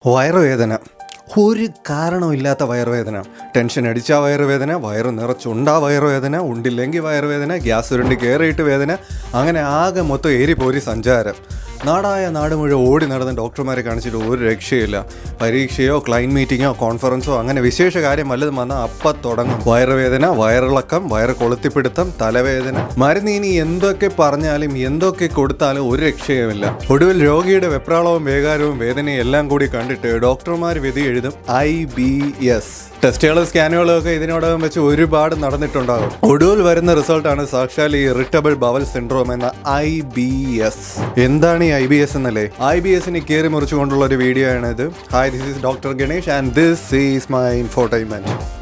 വയറുവേദന ഒരു കാരണമില്ലാത്ത വയറുവേദന, ടെൻഷൻ അടിച്ചാൽ വയറുവേദന, വയറ് നിറച്ചുണ്ടാ വയറുവേദന, ഉണ്ടില്ലെങ്കിൽ വയറുവേദന, ഗ്യാസ് ഉരുണ്ടി കയറിയിട്ട് വേദന, അങ്ങനെ ആകെ മൊത്തം ഏരിപ്പോരി സഞ്ചാരം. നാടായ നാട് മുഴുവൻ ഓടി നടന്ന് ഡോക്ടർമാരെ കാണിച്ചിട്ട് ഒരു രക്ഷയില്ല. പരീക്ഷയോ ക്ലൈൻറ്റ് മീറ്റിങ്ങോ കോൺഫറൻസോ അങ്ങനെ വിശേഷ കാര്യം വല്ലതും വന്നാൽ അപ്പം തുടങ്ങും വയറുവേദന, വയറിളക്കം, വയറ് കൊളുത്തിപ്പിടുത്തം, തലവേദന. മരുന്ന് ഇനി എന്തൊക്കെ പറഞ്ഞാലും എന്തൊക്കെ കൊടുത്താലും ഒരു രക്ഷയുമില്ല. ഒടുവിൽ രോഗിയുടെ വെപ്രാളവും വേഗാരവും വേദനയും എല്ലാം കൂടി കണ്ടിട്ട് ഡോക്ടർമാർ വിധി എഴുതും IBS. ടെസ്റ്റുകളും സ്കാനുകളും ഒക്കെ ഇതിനോടകം വെച്ച് ഒരുപാട് നടന്നിട്ടുണ്ടാകും. ഒടുവിൽ വരുന്ന റിസൾട്ടാണ് സാക്ഷാൽ ഈ ഇറിറ്റബിൾ ബവൽ സിൻഡ്രോം എന്ന IBS. എന്താണ് ഈ IBS എന്നല്ലേ? IBSനെ കീറി മുറിച്ചുകൊണ്ടുള്ള ഒരു വീഡിയോ ആണ് ഇത്. Hi, this is doctor Ganesh and this is my infotainment.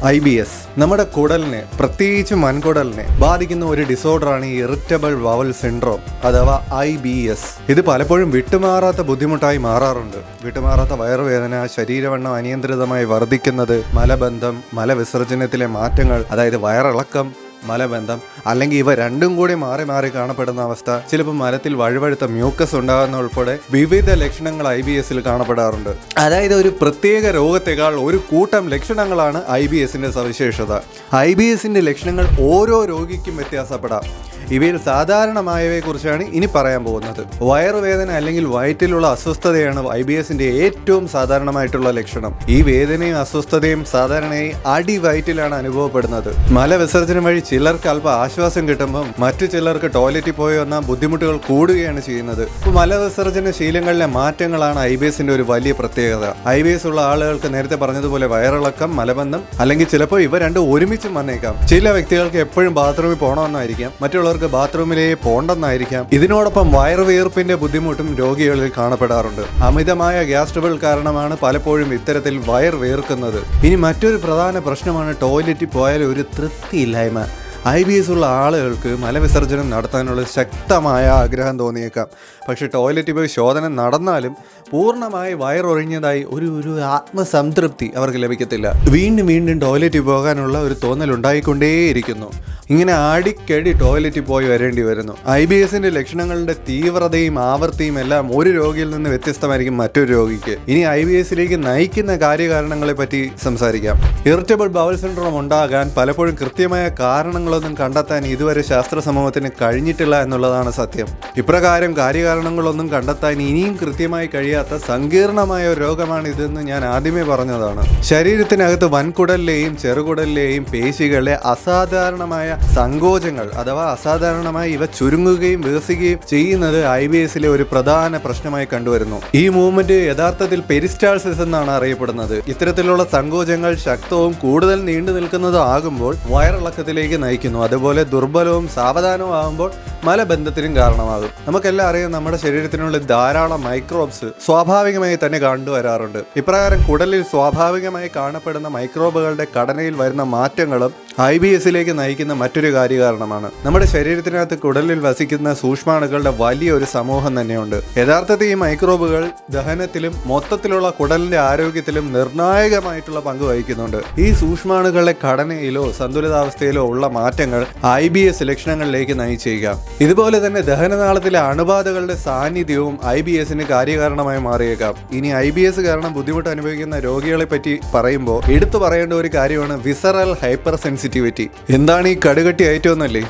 IBS നമ്മുടെ കുടലിനെ, പ്രത്യേകിച്ച് വൻകുടലിനെ ബാധിക്കുന്ന ഒരു ഡിസോർഡറാണ് ഈ ഇറിറ്റബിൾ ബവൽ സിൻഡ്രോം അഥവാ IBS. ഇത് പലപ്പോഴും വിട്ടുമാറാത്ത ബുദ്ധിമുട്ടായി മാറാറുണ്ട്. വിട്ടുമാറാത്ത വയറുവേദന, ശരീരവണ്ണം അനിയന്ത്രിതമായി വർദ്ധിക്കുന്നത്, മലബന്ധം, മലവിസർജനത്തിലെ മാറ്റങ്ങൾ, അതായത് വയറിളക്കം, മലബന്ധം, അല്ലെങ്കിൽ ഇവ രണ്ടും കൂടി മാറി മാറി കാണപ്പെടുന്ന അവസ്ഥ, ചിലപ്പോൾ മലത്തിൽ വഴുവഴുത്ത മ്യൂക്കസ് ഉണ്ടാകുന്ന ഉൾപ്പെടെ വിവിധ ലക്ഷണങ്ങൾ IBSൽ കാണപ്പെടാറുണ്ട്. അതായത് ഒരു പ്രത്യേക രോഗത്തെക്കാൾ ഒരു കൂട്ടം ലക്ഷണങ്ങളാണ് IBSന്റെ സവിശേഷത. IBSന്റെ ലക്ഷണങ്ങൾ ഓരോ രോഗിക്കും വ്യത്യാസപ്പെടാം. ഇവയിൽ സാധാരണമായവയെക്കുറിച്ചാണ് ഇനി പറയാൻ പോകുന്നത്. വയറുവേദന അല്ലെങ്കിൽ വയറ്റിലുള്ള അസ്വസ്ഥതയാണ് IBSന്റെ ഏറ്റവും സാധാരണമായിട്ടുള്ള ലക്ഷണം. ഈ വേദനയും അസ്വസ്ഥതയും സാധാരണയായി അടിവയറ്റിലാണ് അനുഭവപ്പെടുന്നത്. മലവിസർജനം വഴി ചിലർക്ക് അല്പം ആശ്വാസം കിട്ടുമ്പോൾ മറ്റു ചിലർക്ക് ടോയ്ലറ്റിൽ പോയി വന്നാൽ ബുദ്ധിമുട്ടുകൾ കൂടുകയാണ് ചെയ്യുന്നത്. മലവിസർജന ശീലങ്ങളിലെ മാറ്റങ്ങളാണ് IBSന്റെ ഒരു വലിയ പ്രത്യേകത. IBS ഉള്ള ആളുകൾക്ക് നേരത്തെ പറഞ്ഞതുപോലെ വയറിളക്കം, മലബന്ധം, അല്ലെങ്കിൽ ചിലപ്പോൾ ഇവ രണ്ടും ഒരുമിച്ചും വന്നേക്കാം. ചില വ്യക്തികൾക്ക് എപ്പോഴും ബാത്റൂമിൽ പോകണമെന്നായിരിക്കാം, മറ്റുള്ളവർക്ക് ബാത്റൂമിലേ പോണ്ടെന്നായിരിക്കാം. ഇതിനോടൊപ്പം വയറുവീർപ്പിന്റെ ബുദ്ധിമുട്ടും രോഗികളിൽ കാണപ്പെടാറുണ്ട്. അമിതമായ ഗ്യാസ് ട്രബിൾ കാരണമാണ് പലപ്പോഴും ഇത്തരത്തിൽ വയർ വീർക്കുന്നത്. ഇനി മറ്റൊരു പ്രധാന പ്രശ്നമാണ് ടോയ്ലറ്റിൽ പോയാൽ ഒരു തൃപ്തിയില്ലായ്മ. IBS ഉള്ള ആളുകൾക്ക് മലവിസർജനം നടത്താനുള്ള ശക്തമായ ആഗ്രഹം തോന്നിയേക്കാം. പക്ഷെ ടോയ്ലറ്റിൽ പോയി ശോധന നടന്നാലും പൂർണ്ണമായി വയറൊഴിഞ്ഞതായി ഒരു ആത്മസംതൃപ്തി അവർക്ക് ലഭിക്കത്തില്ല. വീണ്ടും വീണ്ടും ടോയ്ലറ്റിൽ പോകാനുള്ള ഒരു തോന്നൽ ഉണ്ടായിക്കൊണ്ടേയിരിക്കുന്നു. ഇങ്ങനെ അടിക്കടി ടോയ്ലറ്റിൽ പോയി വരേണ്ടി വരുന്നു. IBSന്റെ ലക്ഷണങ്ങളുടെ തീവ്രതയും ആവർത്തിയും എല്ലാം ഒരു രോഗിയിൽ നിന്ന് വ്യത്യസ്തമായിരിക്കും മറ്റൊരു രോഗിക്ക്. ഇനി IBSലേക്ക് നയിക്കുന്ന കാര്യകാരണങ്ങളെ പറ്റി സംസാരിക്കാം. ഇറിറ്റബിൾ ബവൽ സിൻഡ്രോം ഉണ്ടാകാൻ പലപ്പോഴും കൃത്യമായ കാരണങ്ങളൊന്നും കണ്ടെത്താൻ ഇതുവരെ ശാസ്ത്ര സമൂഹത്തിന് കഴിഞ്ഞിട്ടില്ല എന്നുള്ളതാണ് സത്യം. ഇപ്രകാരം കാര്യകാരണങ്ങളൊന്നും കണ്ടെത്താൻ ഇനിയും കൃത്യമായി കഴിയാത്ത സങ്കീർണമായ ഒരു രോഗമാണ് ഇതെന്ന് ഞാൻ ആദ്യമേ പറഞ്ഞതാണ്. ശരീരത്തിനകത്ത് വൻകുടലിലെയും ചെറുകുടലിലെയും പേശികളിലെ അസാധാരണമായ സങ്കോചങ്ങൾ അഥവാ അസാധാരണമായി ഇവ ചുരുങ്ങുകയും വികസിക്കുകയും ചെയ്യുന്നത് IBSലെ ഒരു പ്രധാന പ്രശ്നമായി കണ്ടുവരുന്നു. ഈ മൂവ്മെന്റ് യഥാർത്ഥത്തിൽ പെരിസ്റ്റാൾസിസ് എന്നാണ് അറിയപ്പെടുന്നത്. ഇത്തരത്തിലുള്ള സങ്കോചങ്ങൾ ശക്തവും കൂടുതൽ നീണ്ടു നിൽക്കുന്നതും ആകുമ്പോൾ വയറിളക്കത്തിലേക്ക് നയിക്കുന്നു. അതുപോലെ ദുർബലവും സാവധാനവും ആകുമ്പോൾ മലബന്ധത്തിനും കാരണമാകും. നമുക്കെല്ലാം അറിയാം, നമ്മുടെ ശരീരത്തിനുള്ളിൽ ധാരാളം മൈക്രോബ്സ് സ്വാഭാവികമായി തന്നെ കണ്ടുവരാറുണ്ട്. ഇപ്രകാരം കുടലിൽ സ്വാഭാവികമായി കാണപ്പെടുന്ന മൈക്രോബുകളുടെ ഘടനയിൽ വരുന്ന മാറ്റങ്ങളും IBSലേക്ക് നയിക്കുന്ന മറ്റൊരു കാര്യകാരണമാണ്. നമ്മുടെ ശരീരത്തിനകത്ത് കുടലിൽ വസിക്കുന്ന സൂക്ഷ്മാണുക്കളുടെ വലിയൊരു സമൂഹം തന്നെയുണ്ട്. യഥാർത്ഥത്തിൽ ഈ മൈക്രോബുകൾ ദഹനത്തിലും മൊത്തത്തിലുള്ള കുടലിന്റെ ആരോഗ്യത്തിലും നിർണായകമായിട്ടുള്ള പങ്ക് വഹിക്കുന്നുണ്ട്. ഈ സൂക്ഷ്മാണുക്കളുടെ ഘടനയിലോ സന്തുലിതാവസ്ഥയിലോ ഉള്ള മാറ്റങ്ങൾ IBS ലക്ഷണങ്ങളിലേക്ക് നയിച്ചേക്കാം. ഇതുപോലെ തന്നെ ദഹനനാളത്തിലെ അണുബാധകളുടെ സാന്നിധ്യവും IBSന് കാര്യകാരണമായി മാറിയേക്കാം. ഇനി IBS കാരണം ബുദ്ധിമുട്ട് അനുഭവിക്കുന്ന രോഗികളെ പറ്റി പറയുമ്പോൾ എടുത്തു പറയേണ്ട ഒരു കാര്യമാണ് വിസറൽ ഹൈപ്പർ സെൻസിറ്റിവിറ്റി. എന്താണ് ഈ കടുകട്ടി ഐറ്റം എന്നല്ലേ?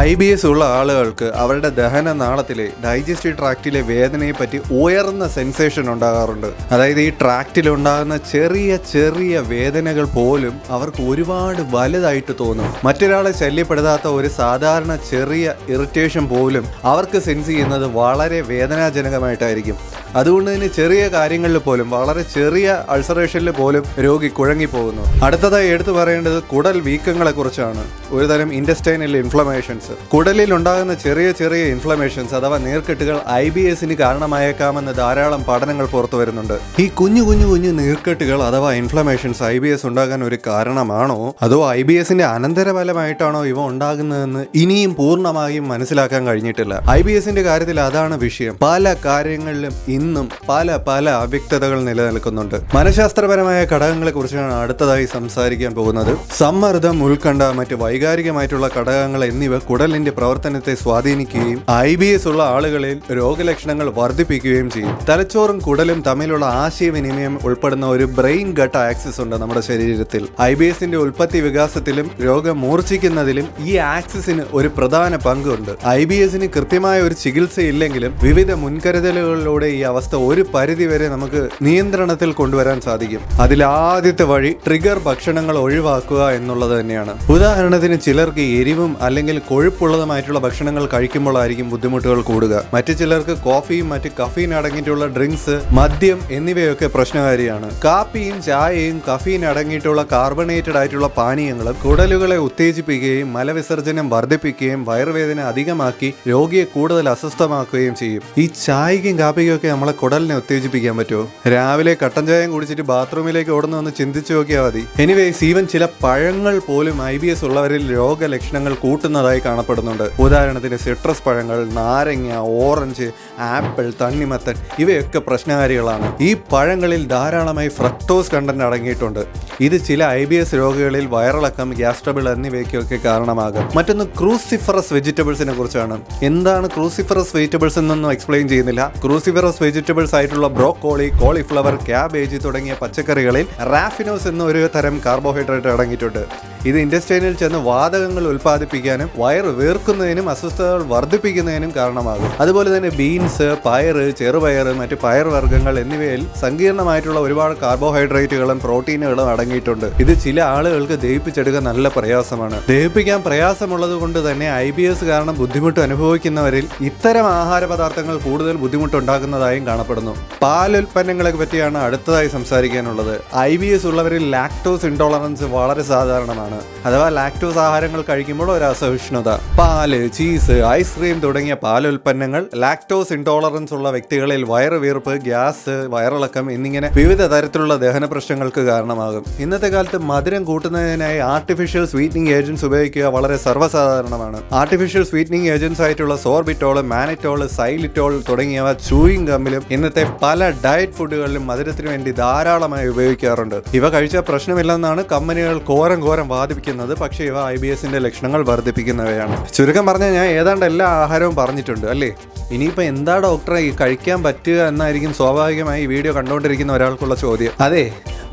IBS ഉള്ള ആളുകൾക്ക് അവരുടെ ദഹനനാളത്തിലെ ഡൈജസ്റ്റീവ് ട്രാക്റ്റിലെ വേദനയെ പറ്റി ഉയർന്ന സെൻസേഷൻ ഉണ്ടാകാറുണ്ട്. അതായത് ഈ ട്രാക്റ്റിൽ ഉണ്ടാകുന്ന ചെറിയ ചെറിയ വേദനകൾ പോലും അവർക്ക് ഒരുപാട് വലുതായിട്ട് തോന്നും. മറ്റൊരാളെ ശല്യപ്പെടുത്താത്ത ഒരു സാധാരണ ചെറിയ ഇറിറ്റേഷൻ പോലും അവർക്ക് സെൻസ് ചെയ്യുന്നത് വളരെ വേദനാജനകമായിട്ടായിരിക്കും. അതുകൊണ്ട് തന്നെ ചെറിയ കാര്യങ്ങളിൽ പോലും, വളരെ ചെറിയ അൾസറേഷനിൽ പോലും രോഗി കുഴങ്ങിപ്പോകുന്നു. അടുത്തതായി എടുത്തു പറയേണ്ടത് കുടൽ വീക്കങ്ങളെ കുറിച്ചാണ്. ഒരുതരം ഇൻറ്റസ്റ്റൈനൽ ഇൻഫ്ലമേഷൻസ്. കുടലിൽ ഉണ്ടാകുന്ന ചെറിയ ചെറിയ ഇൻഫ്ലമേഷൻസ് അഥവാ നീർക്കെട്ടുകൾ IBSന് കാരണമായേക്കാമെന്ന് ധാരാളം പഠനങ്ങൾ പുറത്തു വരുന്നുണ്ട്. ഈ കുഞ്ഞു കുഞ്ഞു കുഞ്ഞു നീർക്കെട്ടുകൾ അഥവാ ഇൻഫ്ലമേഷൻസ് IBS ഉണ്ടാകാൻ ഒരു കാരണമാണോ അതോ IBSന്റെ അനന്തരഫലമായിട്ടാണോ ഇവ ഉണ്ടാകുന്നതെന്ന് ഇനിയും പൂർണ്ണമായും മനസ്സിലാക്കാൻ കഴിഞ്ഞിട്ടില്ല. IBSന്റെ കാര്യത്തിൽ അതാണ് വിഷയം. പല കാര്യങ്ങളിലും ഇന്നും പല അവ്യക്തതകൾ നിലനിൽക്കുന്നുണ്ട്. മനഃശാസ്ത്രപരമായ ഘടകങ്ങളെ കുറിച്ചാണ് അടുത്തതായി സംസാരിക്കാൻ പോകുന്നത്. സമ്മർദ്ദം, ഉത്കണ്ഠ, മറ്റ് വൈകാരികമായിട്ടുള്ള ഘടകങ്ങൾ എന്നിവ കുടലിന്റെ പ്രവർത്തനത്തെ സ്വാധീനിക്കുകയും IBS ഉള്ള ആളുകളിൽ രോഗലക്ഷണങ്ങൾ വർദ്ധിപ്പിക്കുകയും ചെയ്യും. തലച്ചോറും കുടലും തമ്മിലുള്ള ആശയവിനിമയം ഉൾപ്പെടുന്ന ഒരു ബ്രെയിൻ ഗട്ട് ആക്സിസ് ഉണ്ട് നമ്മുടെ ശരീരത്തിൽ. IBSന്റെ ഉൽപ്പത്തി വികാസത്തിലും രോഗം മൂർച്ഛിക്കുന്നതിലും ഈ ആക്സിസിന് ഒരു പ്രധാന പങ്കുണ്ട്. IBSന് കൃത്യമായ ഒരു ചികിത്സയില്ലെങ്കിലും വിവിധ മുൻകരുതലുകളിലൂടെ ഈ അവസ്ഥ ഒരു പരിധിവരെ നമുക്ക് നിയന്ത്രണത്തിൽ കൊണ്ടുവരാൻ സാധിക്കും. അതിലാദ്യത്തെ വഴി ട്രിഗർ ഭക്ഷണങ്ങൾ ഒഴിവാക്കുക എന്നുള്ളത് തന്നെയാണ്. ഉദാഹരണത്തിന് ചിലർക്ക് എരിവും അല്ലെങ്കിൽ കൊഴുപ്പുള്ളതുമായിട്ടുള്ള ഭക്ഷണങ്ങൾ കഴിക്കുമ്പോഴായിരിക്കും ബുദ്ധിമുട്ടുകൾ കൂടുക. മറ്റു ചിലർക്ക് കോഫിയും മറ്റ് കഫീൻ അടങ്ങിയിട്ടുള്ള ഡ്രിങ്ക്സ്, മദ്യം എന്നിവയൊക്കെ പ്രശ്നകാരിയാണ്. കാപ്പിയും ചായയും കഫീൻ അടങ്ങിയിട്ടുള്ള കാർബണേറ്റഡ് ആയിട്ടുള്ള പാനീയങ്ങളും കുടലുകളെ ഉത്തേജിപ്പിക്കുകയും മലവിസർജനം വർദ്ധിപ്പിക്കുകയും വയറുവേദന അധികമാക്കി രോഗിയെ കൂടുതൽ അസ്വസ്ഥമാക്കുകയും ചെയ്യും. ഈ ചായക്കും കാപ്പിക്കും ഒക്കെ നമ്മളെ കുടലിനെ ഉത്തേജിപ്പിക്കാൻ പറ്റുമോ? രാവിലെ കട്ടൻ ചായം കുടിച്ചിട്ട് ബാത്റൂമിലേക്ക് ഓടുന്നതെന്ന് ചിന്തിച്ചു നോക്കിയാൽ മതി. എനിവേസ്, ഈവൻ ചില പഴങ്ങൾ പോലും IBS ഉള്ളവരിൽ രോഗലക്ഷണങ്ങൾ കൂട്ടുന്നതായി കാണപ്പെടുന്നുണ്ട്. ഉദാഹരണത്തിന് സിട്രസ് പഴങ്ങൾ, നാരങ്ങ, ഓറഞ്ച്, ആപ്പിൾ, തണ്ണിമത്തൻ ഇവയൊക്കെ പ്രശ്നകാരികളാണ്. ഈ പഴങ്ങളിൽ ധാരാളമായി ഫ്രക്ടോസ് കണ്ടന്റ് അടങ്ങിയിട്ടുണ്ട്. ഇത് ചില IBS രോഗികളിൽ വയറിളക്കം, ഗ്യാസ്ട്രബിൾ എന്നിവയ്ക്കൊക്കെ കാരണമാകും. മറ്റൊന്ന് ക്രൂസിഫറസ് വെജിറ്റബിൾസിനെ കുറിച്ചാണ്. എന്താണ് ക്രൂസിഫറസ് വെജിറ്റബിൾസ് എന്നൊന്നും എക്സ്പ്ലെയിൻ ചെയ്യുന്നില്ല. ക്രൂസിഫറസ് വെജിറ്റബിൾസ് ആയിട്ടുള്ള ബ്രോക്കോളി, കോളിഫ്ലവർ, ക്യാബേജ് തുടങ്ങിയ പച്ചക്കറികളിൽ റാഫിനോസ് എന്ന ഒരു തരം കാർബോഹൈഡ്രേറ്റ് അടങ്ങിയിട്ടുണ്ട്. ഇത് ഇൻറ്റസ്റ്റൈനിൽ ചെന്ന് വാതകങ്ങൾ ഉൽപ്പാദിപ്പിക്കാനും വയറ് വീർക്കുന്നതിനും അസ്വസ്ഥതകൾ വർദ്ധിപ്പിക്കുന്നതിനും കാരണമാകും. അതുപോലെ തന്നെ ബീൻസ്, പയറ്, ചെറുപയർ, മറ്റ് പയർവർഗ്ഗങ്ങൾ എന്നിവയിൽ സങ്കീർണമായിട്ടുള്ള ഒരുപാട് കാർബോഹൈഡ്രേറ്റുകളും പ്രോട്ടീനുകളും അടങ്ങിയിട്ടുണ്ട്. ഇത് ചില ആളുകൾക്ക് ദഹിപ്പിച്ചെടുക്കാൻ നല്ല പ്രയാസമാണ്. ദഹിപ്പിക്കാൻ പ്രയാസമുള്ളത് കൊണ്ട് തന്നെ IBS കാരണം ബുദ്ധിമുട്ട് അനുഭവിക്കുന്നവരിൽ ഇത്തരം ആഹാര പദാർത്ഥങ്ങൾ കൂടുതൽ ബുദ്ധിമുട്ടുണ്ടാക്കുന്നതായും കാണപ്പെടുന്നു. പാലുൽപ്പന്നങ്ങളെ പറ്റിയാണ് അടുത്തതായി സംസാരിക്കാനുള്ളത്. IBS ഉള്ളവരിൽ ലാക്ടോസ് ഇൻടോളറൻസ് വളരെ സാധാരണമാണ്. അഥവാ ലാക്ടോസ് ആഹാരങ്ങൾ കഴിക്കുമ്പോൾ ഒരു അസഹിഷ്ണുത. പാല്, ചീസ്, ഐസ്ക്രീം തുടങ്ങിയ പാലുൽപ്പന്നങ്ങൾ ലാക്ടോസ് ഇൻടോളറൻസ് ഉള്ള വ്യക്തികളിൽ വയറുവീർപ്പ്, ഗ്യാസ്, വയറിളക്കം എന്നിങ്ങനെ വിവിധ തരത്തിലുള്ള ദഹന പ്രശ്നങ്ങൾക്ക് കാരണമാകും. ഇന്നത്തെ കാലത്ത് മധുരം കൂട്ടുന്നതിനായി ആർട്ടിഫിഷ്യൽ സ്വീറ്റനിങ് ഏജൻസ് ഉപയോഗിക്കുക വളരെ സർവ്വസാധാരണമാണ്. ആർട്ടിഫിഷ്യൽ സ്വീറ്റനിങ് ഏജൻസ് ആയിട്ടുള്ള സോർബിറ്റോൾ, മാനിറ്റോൾ, സൈലിറ്റോൾ തുടങ്ങിയവ ചൂയിങ് ഗമ്മിലും ഇന്നത്തെ പല ഡയറ്റ് ഫുഡുകളിലും മധുരത്തിന് വേണ്ടി ധാരാളമായി ഉപയോഗിക്കാറുണ്ട്. ഇവ കഴിച്ചാൽ പ്രശ്നമില്ലെന്നാണ് കമ്പനികൾ ഘോരം വാദിപ്പിക്കുന്നത്. പക്ഷേ ഇവ IBSന്റെ ലക്ഷണങ്ങൾ വർദ്ധിപ്പിക്കുന്നവയാണ്. ചുരുക്കം പറഞ്ഞാൽ ഞാൻ ഏതാണ്ട് എല്ലാ ആഹാരവും പറഞ്ഞിട്ടുണ്ട് അല്ലേ? ഇനിയിപ്പോൾ എന്താ ഡോക്ടറെ കഴിക്കാൻ പറ്റുക എന്നായിരിക്കും സ്വാഭാവികമായി ഈ വീഡിയോ കണ്ടുകൊണ്ടിരിക്കുന്ന ഒരാൾക്കുള്ള ചോദ്യം. അതെ,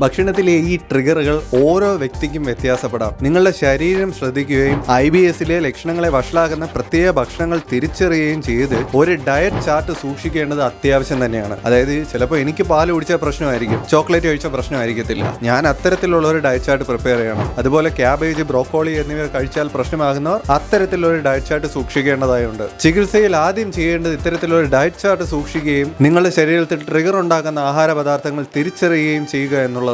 ഭക്ഷണത്തിലെ ഈ ട്രിഗറുകൾ ഓരോ വ്യക്തിക്കും വ്യത്യാസപ്പെടാം. നിങ്ങളുടെ ശരീരം ശ്രദ്ധിക്കുകയും IBSലെ ലക്ഷണങ്ങളെ വഷളാക്കുന്ന പ്രത്യേക ഭക്ഷണങ്ങൾ തിരിച്ചറിയുകയും ചെയ്ത് ഒരു ഡയറ്റ് ചാർട്ട് സൂക്ഷിക്കേണ്ടത് അത്യാവശ്യം തന്നെയാണ്. അതായത് ചിലപ്പോൾ എനിക്ക് പാല് കുടിച്ചാൽ പ്രശ്നമായിരിക്കും, ചോക്ലേറ്റ് കഴിച്ചാൽ പ്രശ്നമായിരിക്കത്തില്ല. ഞാൻ അത്തരത്തിലുള്ള ഒരു ഡയറ്റ് ചാർട്ട് പ്രിപ്പയർ ചെയ്യണം. അതുപോലെ ക്യാബേജ്, ബ്രോക്കോളി എന്നിവ കഴിച്ചാൽ പ്രശ്നമാകുന്നവർ അത്തരത്തിലുള്ള ഒരു ഡയറ്റ് ചാർട്ട് സൂക്ഷിക്കേണ്ടതായുണ്ട്. ചികിത്സയിൽ ആദ്യം ചെയ്യേണ്ടത് ഇത്തരത്തിലുള്ള ഡയറ്റ് ചാർട്ട് സൂക്ഷിക്കുകയും നിങ്ങളുടെ ശരീരത്തിൽ ട്രിഗർ ഉണ്ടാക്കുന്ന ആഹാര പദാർത്ഥങ്ങൾ തിരിച്ചറിയുകയും ചെയ്യുക എന്നുള്ളതാണ്.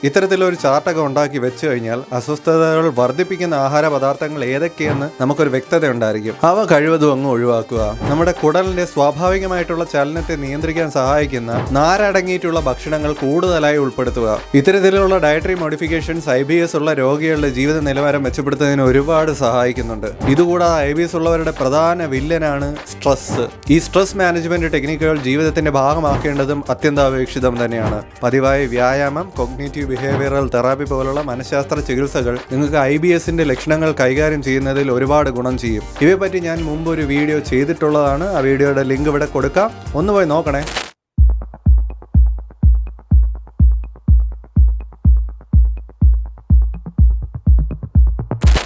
ഇത്തരത്തിലൊരു ചാർട്ടൊക്കെ ഉണ്ടാക്കി വെച്ചു കഴിഞ്ഞാൽ അസ്വസ്ഥതകൾ വർദ്ധിപ്പിക്കുന്ന ആഹാര പദാർത്ഥങ്ങൾ ഏതൊക്കെയെന്ന് നമുക്കൊരു വ്യക്തത ഉണ്ടായിരിക്കും. അവ കഴിവതും അങ്ങ് ഒഴിവാക്കുക. നമ്മുടെ കുടലിന്റെ സ്വാഭാവികമായിട്ടുള്ള ചലനത്തെ നിയന്ത്രിക്കാൻ സഹായിക്കുന്ന നാരടങ്ങിയിട്ടുള്ള ഭക്ഷണങ്ങൾ കൂടുതലായി ഉൾപ്പെടുത്തുക. ഇത്തരത്തിലുള്ള ഡയറ്ററി മോഡിഫിക്കേഷൻസ് IBS ഉള്ള രോഗികളുടെ ജീവിത നിലവാരം മെച്ചപ്പെടുത്തുന്നതിന് ഒരുപാട് സഹായിക്കുന്നുണ്ട്. ഇതുകൂടാതെ IBS ഉള്ളവരുടെ പ്രധാന വില്ലനാണ് സ്ട്രെസ്. ഈ സ്ട്രെസ് മാനേജ്മെന്റ് ടെക്നിക്കുകൾ ജീവിതത്തിന്റെ ഭാഗമാക്കേണ്ടതും അത്യന്താപേക്ഷിതം തന്നെയാണ്. പതിവായ വ്യായാമം, കോഗ്നിറ്റീവ് ബിഹേവിയറൽ തെറാപ്പി പോലുള്ള മനഃശാസ്ത്ര ചികിത്സകൾ നിങ്ങൾക്ക് IBSന്റെ ലക്ഷണങ്ങൾ കൈകാര്യം ചെയ്യുന്നതിൽ ഒരുപാട് ഗുണം ചെയ്യും. ഇവയെപ്പറ്റി ഞാൻ മുമ്പ് ഒരു വീഡിയോ ചെയ്തിട്ടുള്ളതാണ്. ആ വീഡിയോയുടെ ലിങ്ക് ഇവിടെ കൊടുക്കാം, ഒന്ന് പോയി നോക്കണേ.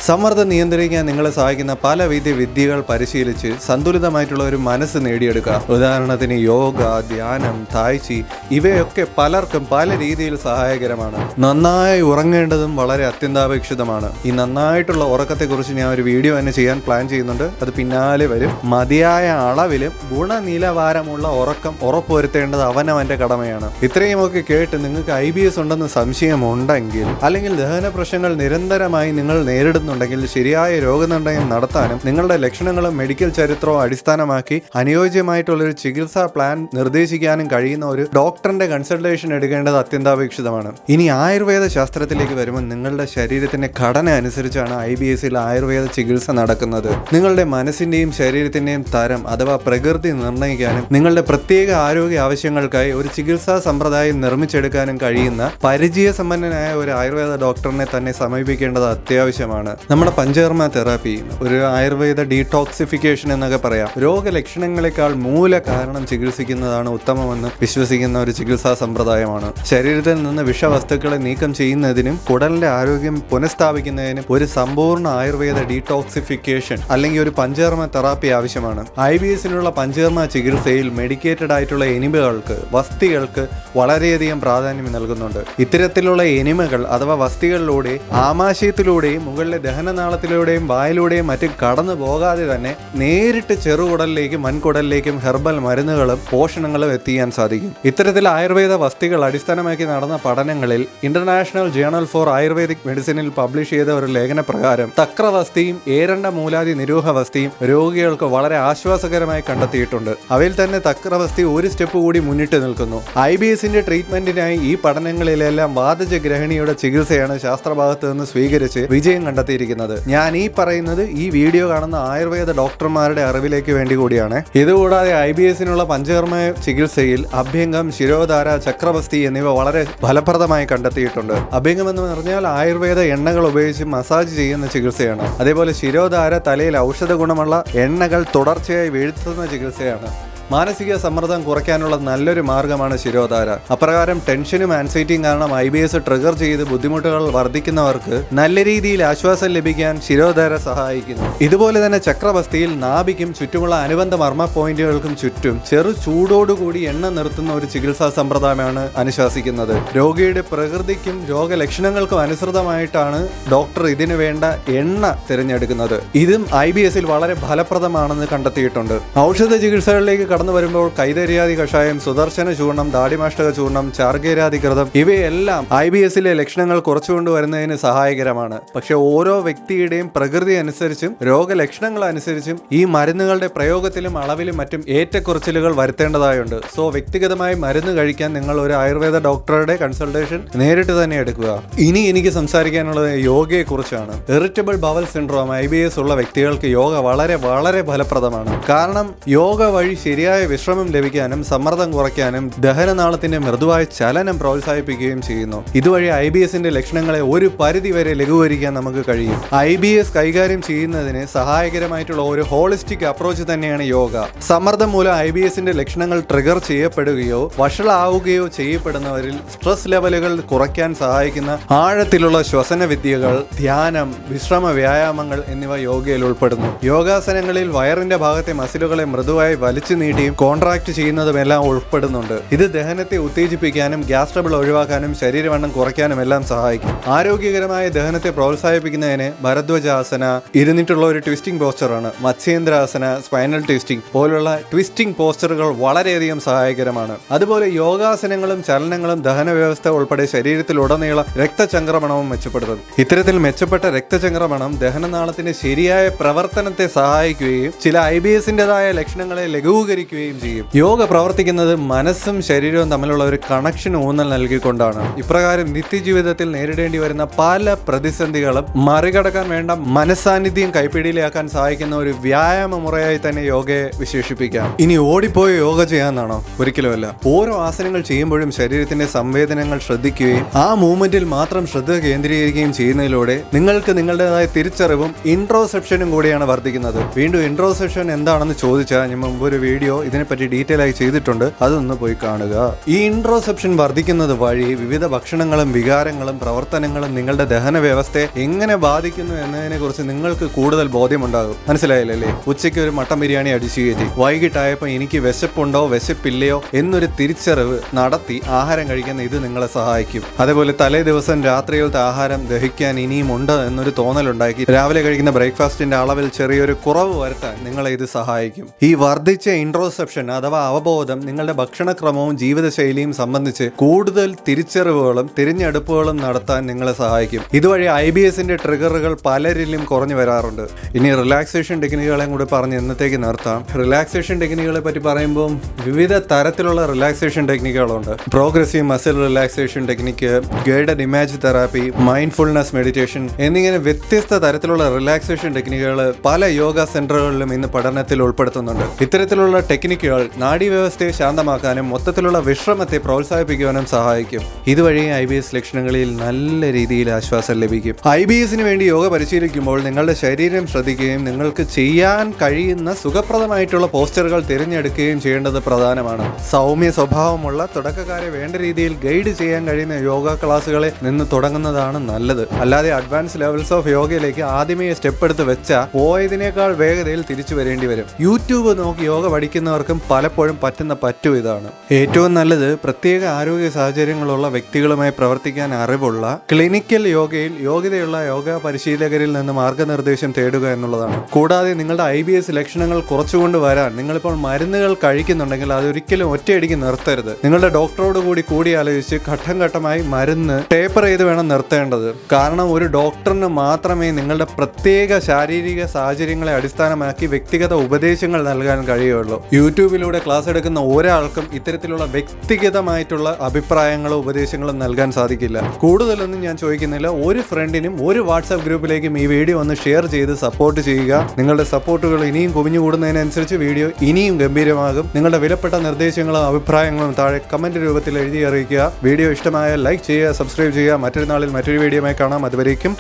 സമ്മർദ്ദം നിയന്ത്രിക്കാൻ നിങ്ങളെ സഹായിക്കുന്ന പലവിധ വിദ്യകൾ പരിശീലിച്ച് സന്തുലിതമായിട്ടുള്ള ഒരു മനസ്സ് നേടിയെടുക്കുക. ഉദാഹരണത്തിന് യോഗ, ധ്യാനം, തായ്ചി ഇവയൊക്കെ പലർക്കും പല രീതിയിൽ സഹായകരമാണ്. നന്നായി ഉറങ്ങേണ്ടതും വളരെ അത്യന്താപേക്ഷിതമാണ്. ഈ നന്നായിട്ടുള്ള ഉറക്കത്തെക്കുറിച്ച് ഞാൻ ഒരു വീഡിയോ തന്നെ ചെയ്യാൻ പ്ലാൻ ചെയ്യുന്നുണ്ട്. അത് പിന്നാലെ വരും. മതിയായ അളവിലും ഗുണനിലവാരമുള്ള ഉറക്കം ഉറപ്പുവരുത്തേണ്ടത് അവനവന്റെ കടമയാണ്. ഇത്രയുമൊക്കെ കേട്ട് നിങ്ങൾക്ക് IBS ഉണ്ടെന്ന് സംശയമുണ്ടെങ്കിൽ അല്ലെങ്കിൽ ദഹന പ്രശ്നങ്ങൾ നിരന്തരമായി നിങ്ങൾ നേരിടുന്നുണ്ടെങ്കിൽ ആഗ്രഹമുണ്ടെങ്കിൽ ശരിയായ രോഗനിർണയം നടത്താനും നിങ്ങളുടെ ലക്ഷണങ്ങളും മെഡിക്കൽ ചരിത്രവും അടിസ്ഥാനമാക്കി അനുയോജ്യമായിട്ടുള്ളൊരു ചികിത്സാ പ്ലാൻ നിർദ്ദേശിക്കാനും കഴിയുന്ന ഒരു ഡോക്ടറിന്റെ കൺസൾട്ടേഷൻ എടുക്കേണ്ടത് അത്യന്താപേക്ഷിതമാണ്. ഇനി ആയുർവേദ ശാസ്ത്രത്തിലേക്ക് വരുമ്പോൾ നിങ്ങളുടെ ശരീരത്തിന്റെ ഘടന അനുസരിച്ചാണ് IBSൽ ആയുർവേദ ചികിത്സ നടക്കുന്നത്. നിങ്ങളുടെ മനസ്സിന്റെയും ശരീരത്തിന്റെയും തരം അഥവാ പ്രകൃതി നിർണ്ണയിക്കാനും നിങ്ങളുടെ പ്രത്യേക ആരോഗ്യ ആവശ്യങ്ങൾക്കായി ഒരു ചികിത്സാ സമ്പ്രദായം നിർമ്മിച്ചെടുക്കാനും കഴിയുന്ന പരിചയസമ്പന്നനായ ഒരു ആയുർവേദ ഡോക്ടറിനെ തന്നെ സമീപിക്കേണ്ടത് അത്യാവശ്യമാണ്. നമ്മുടെ പഞ്ചകർമ്മ തെറാപ്പി, ഒരു ആയുർവേദ ഡീടോക്സിഫിക്കേഷൻ എന്നൊക്കെ പറയാം, രോഗലക്ഷണങ്ങളെക്കാൾ മൂല കാരണം ചികിത്സിക്കുന്നതാണ് ഉത്തമമെന്ന് വിശ്വസിക്കുന്ന ഒരു ചികിത്സാ സമ്പ്രദായമാണ്. ശരീരത്തിൽ നിന്ന് വിഷവസ്തുക്കളെ നീക്കം ചെയ്യുന്നതിനും കുടലിന്റെ ആരോഗ്യം പുനഃസ്ഥാപിക്കുന്നതിനും ഒരു സമ്പൂർണ്ണ ആയുർവേദ ഡീടോക്സിഫിക്കേഷൻ അല്ലെങ്കിൽ ഒരു പഞ്ചകർമ്മ തെറാപ്പി ആവശ്യമാണ്. IBSനുള്ള പഞ്ചകർമ്മ ചികിത്സയിൽ മെഡിക്കേറ്റഡ് ആയിട്ടുള്ള എനിമകൾക്ക്, വസ്തികൾക്ക് വളരെയധികം പ്രാധാന്യം നൽകുന്നുണ്ട്. ഇത്തരത്തിലുള്ള എനിമകൾ അഥവാ വസ്തികളിലൂടെ ആമാശയത്തിലൂടെയും മുകളിലെ ദഹനനാളത്തിലൂടെയും വായിലൂടെയും മറ്റും കടന്നു പോകാതെ തന്നെ നേരിട്ട് ചെറുകുടലിലേക്കും വൻകുടലിലേക്കും ഹെർബൽ മരുന്നുകളും പോഷണങ്ങളും എത്തിക്കാൻ സാധിക്കും. ഇത്തരത്തിൽ ആയുർവേദ വസ്തികൾ അടിസ്ഥാനമാക്കി നടന്ന പഠനങ്ങളിൽ ഇന്റർനാഷണൽ ജേണൽ ഫോർ ആയുർവേദിക് മെഡിസിനിൽ പബ്ലിഷ് ചെയ്ത ഒരു ലേഖന പ്രകാരം തക്രവസ്തിയും ഏരണ്ട മൂലാദി നിരൂഹവസ്തിയും രോഗികൾക്ക് വളരെ ആശ്വാസകരമായി കണ്ടെത്തിയിട്ടുണ്ട്. അവയിൽ തന്നെ തക്രവസ്തി ഒരു സ്റ്റെപ്പ് കൂടി മുന്നിട്ട് നിൽക്കുന്നു. IBSന്റെ ട്രീറ്റ്മെന്റിനായി ഈ പഠനങ്ങളിലെല്ലാം വാതജ ഗ്രഹണിയുടെ ചികിത്സയാണ് ശാസ്ത്രഭാഗത്ത് നിന്ന് സ്വീകരിച്ച് വിജയം കണ്ടെത്തിയിരിക്കുന്നത്. ഞാൻ ഈ പറയുന്നത് ഈ വീഡിയോ കാണുന്ന ആയുർവേദ ഡോക്ടർമാരുടെ അറിവിലേക്ക് വേണ്ടി കൂടിയാണ്. ഇതുകൂടാതെ IBSനുള്ള പഞ്ചകർമ്മ ചികിത്സയിൽ അഭ്യംഗം, ശിരോധാര, ചക്രവസ്തി എന്നിവ വളരെ ഫലപ്രദമായി കണ്ടെത്തിയിട്ടുണ്ട്. അഭ്യംഗം എന്ന് പറഞ്ഞാൽ ആയുർവേദ എണ്ണകൾ ഉപയോഗിച്ച് മസാജ് ചെയ്യുന്ന ചികിത്സയാണ്. അതേപോലെ ശിരോധാര തലയിൽ ഔഷധ ഗുണമുള്ള എണ്ണകൾ തുടർച്ചയായി വീഴ്ത്തുന്ന ചികിത്സയാണ്. മാനസിക സമ്മർദ്ദം കുറയ്ക്കാനുള്ള നല്ലൊരു മാർഗമാണ് ശിരോധാര. അപ്രകാരം ടെൻഷനും ആൻസൈറ്റിയും കാരണം IBS ട്രിഗർ ചെയ്ത് ബുദ്ധിമുട്ടുകൾ വർദ്ധിക്കുന്നവർക്ക് നല്ല രീതിയിൽ ആശ്വാസം ലഭിക്കാൻ ശിരോധാര സഹായിക്കുന്നു. ഇതുപോലെ തന്നെ ചക്രവസ്തിയിൽ നാഭിക്കും ചുറ്റുമുള്ള അനുബന്ധ മർമ്മ പോയിന്റുകൾക്കും ചുറ്റും ചെറു ചൂടോടുകൂടി എണ്ണ നിർത്തുന്ന ഒരു ചികിത്സാ സമ്പ്രദായമാണ് അനുശാസിക്കുന്നത്. രോഗിയുടെ പ്രകൃതിക്കും രോഗലക്ഷണങ്ങൾക്കും അനുസൃതമായിട്ടാണ് ഡോക്ടർ ഇതിനു വേണ്ട എണ്ണ തിരഞ്ഞെടുക്കുന്നത്. ഇതും IBSൽ വളരെ ഫലപ്രദമാണെന്ന് കണ്ടെത്തിയിട്ടുണ്ട്. ഔഷധ ചികിത്സകളിലേക്ക് കടന്നു വരുമ്പോൾ കൈതരിയാതി കഷായം, സുദർശന ചൂർണം, ദാടിമാഷ്ടക ചൂർണം, ചാർഗേരാതി കൃതം ഇവയെല്ലാം IBSലെ ലക്ഷണങ്ങൾ കുറച്ചുകൊണ്ടുവരുന്നതിന് സഹായകരമാണ്. പക്ഷെ ഓരോ വ്യക്തിയുടെയും പ്രകൃതി അനുസരിച്ചും രോഗലക്ഷണങ്ങൾ അനുസരിച്ചും ഈ മരുന്നുകളുടെ പ്രയോഗത്തിലും അളവിലും മറ്റും ഏറ്റക്കുറച്ചിലുകൾ വരുത്തേണ്ടതായുണ്ട്. സോ വ്യക്തിഗതമായി മരുന്ന് കഴിക്കാൻ നിങ്ങൾ ഒരു ആയുർവേദ ഡോക്ടറുടെ കൺസൾട്ടേഷൻ നേരിട്ട് തന്നെ എടുക്കുക. ഇനി എനിക്ക് സംസാരിക്കാനുള്ളത് യോഗയെ കുറിച്ചാണ്. ഇറിറ്റബിൾ ബവൽ സിൻഡ്രോം IBS ഉള്ള വ്യക്തികൾക്ക് യോഗ വളരെ വളരെ ഫലപ്രദമാണ്. കാരണം യോഗ വഴി ശരിയായ വിശ്രമം ലഭിക്കാനും സമ്മർദ്ദം കുറയ്ക്കാനും ദഹനനാളത്തിന്റെ മൃദുവായ ചലനം പ്രോത്സാഹിപ്പിക്കുകയും ചെയ്യുന്നു. ഇതുവഴി IBSന്റെ ലക്ഷണങ്ങളെ ഒരു പരിധി വരെ ലഘൂകരിക്കാൻ നമുക്ക് കഴിയും. IBS കൈകാര്യം ചെയ്യുന്നതിന് സഹായകരമായിട്ടുള്ള ഒരു ഹോളിസ്റ്റിക് അപ്രോച്ച് തന്നെയാണ് യോഗ. സമ്മർദ്ദം മൂലം IBSന്റെ ലക്ഷണങ്ങൾ ട്രിഗർ ചെയ്യപ്പെടുകയോ വഷളാവുകയോ ചെയ്യപ്പെടുന്നവരിൽ സ്ട്രെസ് ലെവലുകൾ കുറയ്ക്കാൻ സഹായിക്കുന്ന ആഴത്തിലുള്ള ശ്വസന വിദ്യകൾ, ധ്യാനം, വിശ്രമ വ്യായാമങ്ങൾ എന്നിവ യോഗയിൽ ഉൾപ്പെടുന്നു. യോഗാസനങ്ങളിൽ വയറിന്റെ ഭാഗത്തെ മസിലുകളെ മൃദുവായി വലിച്ചു നീട്ടിയും കോൺട്രാക്ട് ചെയ്യുന്നതുമെല്ലാം ഉൾപ്പെടുന്നുണ്ട്. ഇത് ദഹനത്തെ ഉത്തേജിപ്പിക്കാനും ഗ്യാസ് ട്രബിൾ ഒഴിവാക്കാനും ശരീരവണ്ണം കുറയ്ക്കാനും എല്ലാം സഹായിക്കും. ആരോഗ്യകരമായ ദഹനത്തെ പ്രോത്സാഹിപ്പിക്കുന്നതിന് ഭരദ്വാജാസന, ഇരുന്നിട്ടുള്ള ഒരു ട്വിസ്റ്റിംഗ് പോസ്ചറാണ്, മത്സ്യേന്ദ്രാസന, സ്പൈനൽ ട്വിസ്റ്റിംഗ് പോലുള്ള ട്വിസ്റ്റിംഗ് പോസ്ചറുകൾ വളരെയധികം സഹായകരമാണ്. അതുപോലെ യോഗാസനങ്ങളും ചലനങ്ങളും ദഹന വ്യവസ്ഥ ഉൾപ്പെടെ ശരീരത്തിലുടനീളം രക്തചംക്രമണവും മെച്ചപ്പെടുത്തും. ഇത്തരത്തിൽ മെച്ചപ്പെട്ട രക്തചംക്രമണം ദഹനനാളത്തിന്റെ ശരിയായ പ്രവർത്തനത്തെ സഹായിക്കുകയും ചില IBSന്റേതായ ലക്ഷണങ്ങളെ ലഘൂകരിക്കുകയും ചെയ്യും. യോഗ പ്രവർത്തിക്കുന്നത് മനസ്സും ശരീരവും തമ്മിലുള്ള ഒരു കണക്ഷൻ ഊന്നൽ നൽകിക്കൊണ്ടാണ്. ഇപ്രകാരം നിത്യജീവിതത്തിൽ നേരിടേണ്ടി വരുന്ന പല പ്രതിസന്ധികളും മറികടക്കാൻ വേണ്ട മനസ്സാന്നിധ്യം കൈപ്പിടിയിലാക്കാൻ സഹായിക്കുന്ന ഒരു വ്യായാമ മുറയായി തന്നെ യോഗയെ വിശേഷിപ്പിക്കാം. ഇനി ഓടിപ്പോയി യോഗ ചെയ്യാന്നാണോ? ഒരിക്കലുമല്ല. ഓരോ ആസനങ്ങൾ ചെയ്യുമ്പോഴും ശരീരത്തിന്റെ സംവേദനങ്ങൾ ശ്രദ്ധിക്കുകയും ആ മൂവ്മെന്റിൽ മാത്രം ശ്രദ്ധ കേന്ദ്രീകരിക്കുകയും ചെയ്യുന്നതിലൂടെ നിങ്ങൾക്ക് നിങ്ങളുടേതായ തിരിച്ചറിവും ഇൻട്രോസെപ്ഷനും കൂടിയാണ് വർദ്ധിക്കുന്നത്. വീണ്ടും ഇൻട്രോസെപ്ഷൻ എന്താണെന്ന് ചോദിച്ചാൽ ഞാൻ മുമ്പ് ഒരു വീഡിയോ ഇതിനെപ്പറ്റി ഡീറ്റെയിൽ ആയി ചെയ്തിട്ടുണ്ട്, അതൊന്ന് പോയി കാണുക. ഈ ഇൻട്രോസെപ്ഷൻ വർദ്ധിക്കുന്നത് വഴി വിവിധ ഭക്ഷണങ്ങളും വികാരങ്ങളും പ്രവർത്തനങ്ങളും നിങ്ങളുടെ ദഹന വ്യവസ്ഥയെ എങ്ങനെ ബാധിക്കുന്നു എന്നതിനെ കുറിച്ച് നിങ്ങൾക്ക് കൂടുതൽ ബോധ്യമുണ്ടാകും. മനസ്സിലായില്ലേ? ഉച്ചയ്ക്ക് ഒരു മട്ടൻ ബിരിയാണി അടിച്ചു കയറ്റി വൈകിട്ടായപ്പോൾ എനിക്ക് വിശപ്പുണ്ടോ വിശപ്പില്ലയോ എന്നൊരു തിരിച്ചറിവ് നടത്തി ആഹാരം കഴിക്കാൻ ഇത് നിങ്ങളെ സഹായിക്കും. അതേപോലെ തലേ ദിവസം രാത്രിയിലത്തെ ആഹാരം ദഹിക്കാൻ ഇനിയും ഉണ്ട് എന്നൊരു തോന്നലുണ്ടാക്കി രാവിലെ കഴിക്കുന്ന ബ്രേക്ക്ഫാസ്റ്റിന്റെ അളവിൽ ചെറിയൊരു കുറവ് വരുത്താൻ നിങ്ങളെ ഇത് സഹായിക്കും. ഈ വർദ്ധിച്ച ഇൻട്രോസെപ്ഷൻ അഥവാ അവബോധം നിങ്ങളുടെ ഭക്ഷണക്രമവും ജീവിതശൈലിയും സംബന്ധിച്ച് കൂടുതൽ തിരിച്ചറിവുകളും തിരഞ്ഞെടുപ്പുകളും നടത്താൻ നിങ്ങളെ സഹായിക്കും. ഇതുവഴി IBSന്റെ ട്രിഗറുകൾ പലരിലും കുറഞ്ഞു വരാറുണ്ട്. ഇനി റിലാക്സേഷൻ ടെക്നിക്കുകളെയും കൂടി പറഞ്ഞ് ഇന്നത്തേക്ക് നിർത്താം. റിലാക്സേഷൻ ടെക്നിക്കുകളെ പറ്റി പറയുമ്പോൾ വിവിധ തരത്തിലുള്ള റിലാക്സേഷൻ ടെക്നിക്കുകളുണ്ട്. Progressive muscle relaxation technique, guided image therapy, mindfulness meditation എന്നിങ്ങനെ വ്യത്യസ്ത തരത്തിലുള്ള റിലാക്സേഷൻ ടെക്നിക്കുകൾ പല യോഗ സെന്ററുകളിലും ഇന്ന് പഠനത്തിൽ ഉൾപ്പെടുത്തുന്നുണ്ട്. ഇത്തരത്തിലുള്ള ടെക്നിക്കുകൾ നാഡീവ്യവസ്ഥയെ ശാന്തമാക്കാനും മൊത്തത്തിലുള്ള വിശ്രമത്തെ പ്രോത്സാഹിപ്പിക്കുവാനും സഹായിക്കും. ഇതുവഴി IBS ലക്ഷണങ്ങളിൽ നല്ല രീതിയിൽ ആശ്വാസം ലഭിക്കും. IBSന് വേണ്ടി യോഗ പരിശീലിക്കുമ്പോൾ നിങ്ങളുടെ ശരീരം ശ്രദ്ധിക്കുകയും നിങ്ങൾക്ക് ചെയ്യാൻ കഴിയുന്ന സുഖപ്രദമായിട്ടുള്ള പോസ്റ്ററുകൾ തിരഞ്ഞെടുക്കുകയും ചെയ്യേണ്ടത് പ്രധാനമാണ്. സൗമ്യ സ്വഭാവമുള്ള തുടക്കക്കാരെ വേണ്ട രീതിയിൽ ഗൈഡ് ചെയ്യാൻ കഴിയുന്ന യോഗ ക്ലാസ്സുകളിൽ നിന്ന് തുടങ്ങുന്നതാണ് നല്ലത്. അല്ലാതെ അഡ്വാൻസ് ലെവൽസ് ഓഫ് യോഗയിലേക്ക് ആദ്യമേ സ്റ്റെപ്പ് എടുത്ത് വെച്ചാൽ പോയതിനേക്കാൾ വേഗതയിൽ തിരിച്ചു വരേണ്ടി വരും. യൂട്യൂബ് നോക്കി യോഗ പഠിക്കുന്നവർക്കും പലപ്പോഴും പറ്റുന്ന ഇതാണ്. ഏറ്റവും നല്ലത് പ്രത്യേക ആരോഗ്യ സാഹചര്യങ്ങളുള്ള വ്യക്തികളുമായി പ്രവർത്തിക്കാൻ അറിവുള്ള ക്ലിനിക്കൽ യോഗയിൽ യോഗ്യതയുള്ള യോഗ പരിശീലകരിൽ നിന്ന് മാർഗനിർദ്ദേശം തേടുക എന്നുള്ളതാണ്. കൂടാതെ നിങ്ങളുടെ IBS ലക്ഷണങ്ങൾ കുറച്ചുകൊണ്ട് വരാൻ നിങ്ങളിപ്പോൾ മരുന്നുകൾ കഴിക്കുന്നുണ്ടെങ്കിൽ അതൊരിക്കലും ഒറ്റയടിക്ക് നിർത്തരുത്. നിങ്ങളുടെ ഡോക്ടറോട് കൂടി ആലോചിച്ച് ഘട്ടം ഘട്ടമായി മരുന്ന് ടേപ്പർ ചെയ്ത് വേണം നിർത്തേണ്ടത്. കാരണം ഒരു ഡോക്ടറിന് മാത്രമേ നിങ്ങളുടെ പ്രത്യേക ശാരീരിക സാഹചര്യങ്ങളെ അടിസ്ഥാനമാക്കി വ്യക്തിഗത ഉപദേശങ്ങൾ നൽകാൻ കഴിയുള്ളൂ. യൂട്യൂബിലൂടെ ക്ലാസ് എടുക്കുന്ന ഒരാൾക്കും ഇത്തരത്തിലുള്ള വ്യക്തിഗതമായിട്ടുള്ള അഭിപ്രായങ്ങളോ ഉപദേശങ്ങളോ നൽകാൻ സാധിക്കില്ല. കൂടുതലൊന്നും ഞാൻ ചോദിക്കുന്നില്ല. ഒരു ഫ്രണ്ടിനും ഒരു വാട്സാപ്പ് ഗ്രൂപ്പിലേക്കും ഈ വീഡിയോ ഒന്ന് ഷെയർ ചെയ്ത് സപ്പോർട്ട് ചെയ്യുക. നിങ്ങളുടെ സപ്പോർട്ടുകൾ ഇനിയും കുമിഞ്ഞുകൂടുന്നതിനനുസരിച്ച് വീഡിയോ ഇനിയും ഗംഭീരമാകും. നിങ്ങളുടെ വിലപ്പെട്ട നിർദ്ദേശങ്ങളും അഭിപ്രായങ്ങളും താഴെ കമന്റ് രൂപത്തിൽ എഴുതി അറിയിക്കുക. വീഡിയോ ഇഷ്ടമായാൽ ലൈക്ക് ചെയ്യുക, സബ്സ്ക്രൈബ് ചെയ്യുക. മറ്റൊരു നാളിൽ മറ്റൊരു വീഡിയോയുമായി കാണാം. അതുവരേക്കും